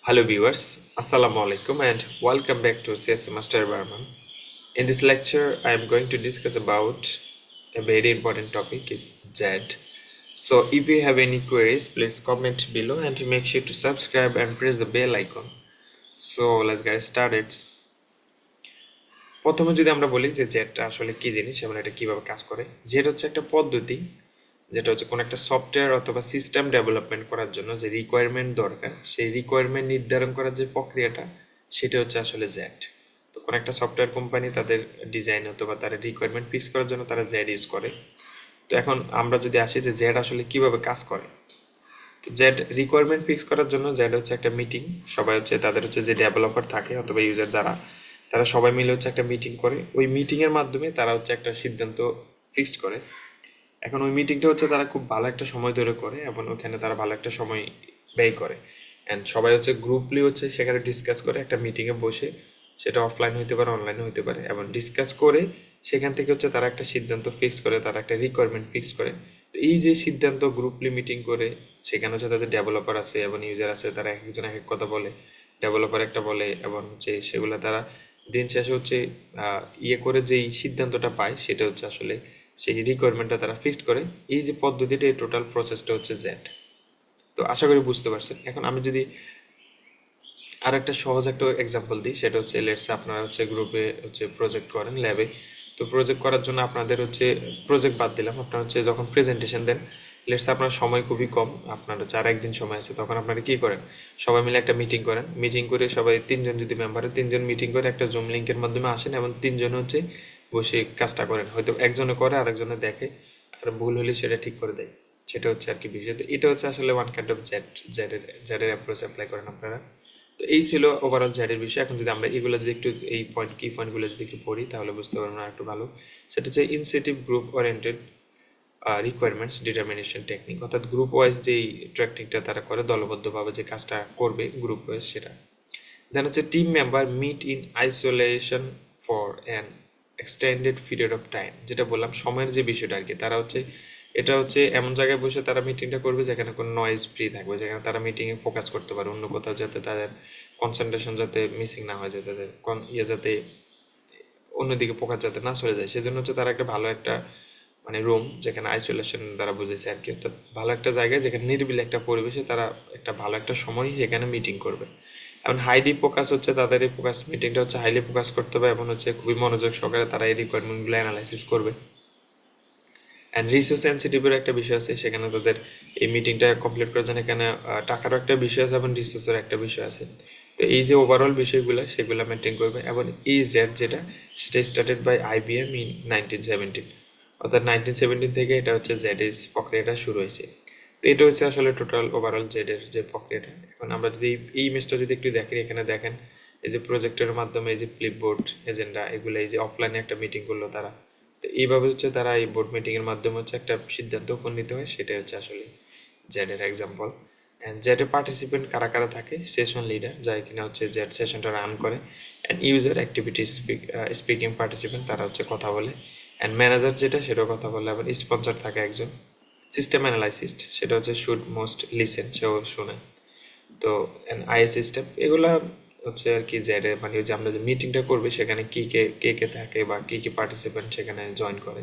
Hello viewers, Assalamu alaikum and welcome back to CSC Master Barman. In this lecture, I am going to discuss about a very important topic is Z. So if you have any queries, please comment below and make sure to subscribe and press the bell icon. So let's get started. প্রথমে যদি আমরা বলি যে জেডটা আসলে কি জিনিস এবং এটা কিভাবে কাজ করে, জেড হচ্ছে একটা পদ্ধতি যেটা হচ্ছে কোনো একটা সফটওয়্যার অথবা সিস্টেম ডেভেলপমেন্ট করার জন্য যে রিকোয়ারমেন্ট দরকার সেই রিকোয়ারমেন্ট নির্ধারণ করার যে প্রক্রিয়াটা সেটা হচ্ছে আসলে জেড। তো কোনো একটা সফটওয়্যার কোম্পানি তাদের ডিজাইন অথবা তাদের রিকোয়ারমেন্ট ফিক্স করার জন্য তারা জেড ইউজ করে। তো এখন আমরা যদি আসি যে জেড আসলে কিভাবে কাজ করে, তো জেড রিকোয়ারমেন্ট ফিক্স করার জন্য জেড হচ্ছে একটা মিটিং। সবাই হচ্ছে তাদের হচ্ছে যে ডেভেলপার থাকে অথবা ইউজার যারা, তারা সবাই মিলে হচ্ছে একটা মিটিং করে। ওই মিটিং এর মাধ্যমে তারা হচ্ছে একটা সিদ্ধান্ত ফিক্সড করে। এখন ওই মিটিংটা হচ্ছে তারা খুব ভালো একটা সময় ধরে করে এবং ওখানে তারা ভালো একটা সময় ব্যয় করে। অ্যান্ড সবাই হচ্ছে গ্রুপলি হচ্ছে সেখানে ডিসকাস করে একটা মিটিংয়ে বসে, সেটা অফলাইন হইতে পারে অনলাইনে হইতে পারে, এবং ডিসকাস করে সেখান থেকে হচ্ছে তারা একটা সিদ্ধান্ত ফিক্স করে, তারা একটা রিকোয়ারমেন্ট ফিক্স করে। তো এই যে সিদ্ধান্ত গ্রুপলি মিটিং করে, সেখানে হচ্ছে তাদের ডেভেলপার আছে এবং ইউজার আছে, তারা এক একজন এক এক কথা বলে, ডেভেলপার একটা বলে, এবং হচ্ছে সেগুলো তারা দিন শেষে হচ্ছে ইয়ে করে যেই সিদ্ধান্তটা পায় সেটা হচ্ছে আসলে সেই রিকোয়ারমেন্টটা তারা ফিক্সড করে। এই যে পদ্ধতিটা, এই টোটাল প্রসেসটা হচ্ছে জেড। তো আশা করি বুঝতে পারছেন। এখন আমি যদি আর একটা সহজ একটা এক্সাম্পল দিই, সেটা হচ্ছে লেটস আপনারা হচ্ছে গ্রুপে হচ্ছে প্রজেক্ট করেন ল্যাবে। তো প্রজেক্ট করার জন্য আপনাদের হচ্ছে প্রজেক্ট বাদ দিলাম, আপনারা হচ্ছে যখন প্রেজেন্টেশন দেন, লেটস আপনার সময় খুবই কম, আপনার হচ্ছে আর একদিন সময় আছে, তখন আপনারা কি করেন, সবাই মিলে একটা মিটিং করেন। মিটিং করে সবাই তিনজন যদি মেম্বারে তিনজন মিটিং করে একটা জুম লিঙ্কের মাধ্যমে আসেন এবং তিনজন হচ্ছে বসে কাজটা করেন। হয়তো একজনে করে আরেকজনে দেখে, আর ভুল হলে সেটা ঠিক করে দেয়। সেটা হচ্ছে আর কি বিষয়। তো এটা হচ্ছে আসলে ওয়ান কাইন্ড অফ জেডের অ্যাপ্রোচ অ্যাপ্লাই করেন আপনারা। তো এই ছিল ওভারঅল জেডের বিষয়। এখন যদি আমরা এগুলো যদি একটু এই পয়েন্ট কি পয়েন্টগুলো যদি একটু পড়ি তাহলে বুঝতে পারবো একটু ভালো। সেটা হচ্ছে incentive group oriented requirements determination technique, অর্থাৎ গ্রুপ ওয়াইজ যেই টেকনিকটা তারা করে, দলবদ্ধভাবে যে কাজটা করবে গ্রুপ ওয়াইজ সেটা। দেন হচ্ছে team member meet in isolation for an extended period of time, যেটা বললাম সময়ের যে বিষয়টা আর কি, তারা হচ্ছে এটা হচ্ছে এমন জায়গায় বসে তারা মিটিংটা করবে যেখানে কোনো নয়েজ ফ্রি থাকবে, যেখানে তারা মিটিংয়ে ফোকাস করতে পারে, অন্য কোথাও যাতে তাদের কনসেন্ট্রেশন যাতে মিসিং না হয়ে যায়, তাদের যাতে অন্যদিকে ফোকাস যাতে না চলে যায়, সেজন্য হচ্ছে তারা একটা ভালো একটা মানে রুম, যেখানে আইসোলেশন দ্বারা বুঝেছে আর কি, অর্থাৎ ভালো একটা জায়গায় যেখানে নিরিবিলি একটা পরিবেশে তারা একটা ভালো একটা সময় সেখানে মিটিং করবে। এখন হাইলি ফোকাস হচ্ছে তাদের এই ফোকাস মিটিংটা হচ্ছে হাইলি ফোকাস করতে হবে এবং হচ্ছে খুবই মনোযোগ সহকারে তারা এই রিকোয়ারমেন্টগুলো অ্যানালাইসিস করবে। অ্যান্ড রিসোর্স সেন্সিটিভের একটা বিষয় আছে, সেখানে তাদের এই মিটিংটা কমপ্লিট করার জন্য এখানে টাকারও একটা বিষয় আছে এবং রিসোর্সের একটা বিষয় আছে। তো এই যে ওভারঅল বিষয়গুলো সেগুলো মেনটেন করবে। এবং এই জেড যেটা, সেটা স্টার্টেড বাই আইবিএম ইন 1917, অর্থাৎ 1917 থেকে এটা হচ্ছে জেড এর প্রক্রিয়াটা শুরু হয়েছে। তো এটা হচ্ছে আসলে টোটাল ওভারঅল জেড এর যে প্রক্রিয়াটা। এখন আমরা যদি এই ইমেজটা যদি একটু দেখি, এখানে দেখেন এই যে প্রজেক্টের মাধ্যমে এই যে ফ্লিপবোর্ড এজেন্ডা এগুলো, এই যে অফলাইনে একটা মিটিং করলো তারা, তো এইভাবে হচ্ছে তারা এই বোর্ড মিটিং এর মাধ্যমে হচ্ছে একটা সিদ্ধান্ত উপনীত হয়, সেটাই হচ্ছে আসলে জেড এর example. And Z A participant কারা কারা থাকে, সেশন লিডার যাই কিনা হচ্ছে জেড সেশনটা রান করে, and user activity speaking participant তারা হচ্ছে কথা বলে, অ্যান্ড ম্যানেজার যেটা সেটাও কথা বলে, আবার স্পন্সর থাকে একজন, সিস্টেম অ্যানালাইসিস্ট সেটা হচ্ছে শুড মোস্ট লিসেন, সেও শুনে। তো আইএস স্টেপ এগুলা হচ্ছে আর কি জেড এ, মানে যে আমরা যে মিটিংটা করবে সেখানে কি কে কে কে থাকে বা কি কি পার্টিসিপেন্ট সেখানে জয়েন করে।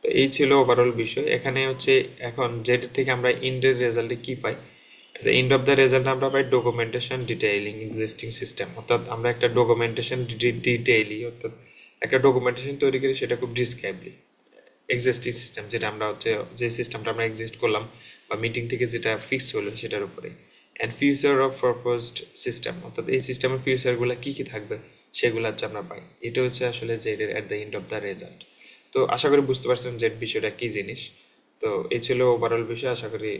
তো এই ছিল ওভারঅল বিষয়। এখানে হচ্ছে এখন জেড থেকে আমরা ইন্ডের রেজাল্টে কি পাই, এন্ড অফ দ্য রেজাল্ট আমরা পাই ডকুমেন্টেশন ডিটেইলিং এক্সিস্টিং সিস্টেম, অর্থাৎ আমরা একটা ডকুমেন্টেশন ডিটেইলি, অর্থাৎ একটা ডকুমেন্টেশন তৈরি করি সেটা খুব ডিসক্রাইবলি এক্সিস্টিং সিস্টেম, যেটা আমরা হচ্ছে যে সিস্টেমটা আমরা এক্সিস্ট করলাম বা মিটিং থেকে যেটা ফিক্স হলো সেটার উপরে। And future of proposed system, অর্থাৎ এই সিস্টেমের ফিউচারগুলো কি কি থাকবে সেগুলো হচ্ছে আমরা পাই। এটা হচ্ছে আসলে জেড এর at the end of the result. তো আশা করি বুঝতে পারছেন জেড বিষয়টা কি জিনিস। তো এই ছিল ওভারঅল বিষয়, আশা করি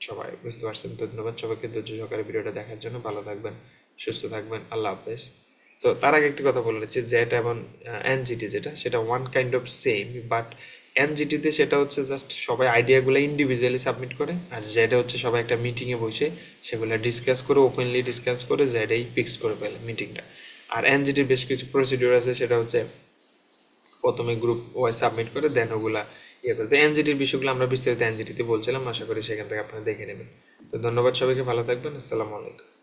সবাই বুঝতে পারছেন। ধন্যবাদ সবাইকে ধৈর্য সহকারে ভিডিওটা দেখার জন্য। ভালো থাকবেন, সুস্থ থাকবেন, আল্লাহ হাফেজ। তো তার আগে একটি কথা বলে রাখছি, জেট এবং এনজিটি যেটা, সেটা one kind of same, but এনজিটিতে সেটা হচ্ছে জাস্ট সবাই আইডিয়াগুলো ইন্ডিভিজুয়ালি সাবমিট করে, আর জেডে হচ্ছে সবাই একটা মিটিংয়ে বসে সেগুলো ডিসকাস করে, ওপেনলি ডিসকাস করে জেডেই ফিক্স করে ফেলে মিটিংটা। আর এনজিটির বেশ কিছু প্রসিডিউর আছে, সেটা হচ্ছে প্রথমে গ্রুপ ওয়াইজ সাবমিট করে দেন ওগুলা ইয়ে করে। তো এনজিটির বিষয়গুলো আমরা বিস্তারিত এনজিটিতে বলছিলাম, আশা করি সেখান থেকে আপনারা দেখে নেবেন। তো ধন্যবাদ সবাইকে, ভালো থাকবেন, আসসালামু আলাইকুম।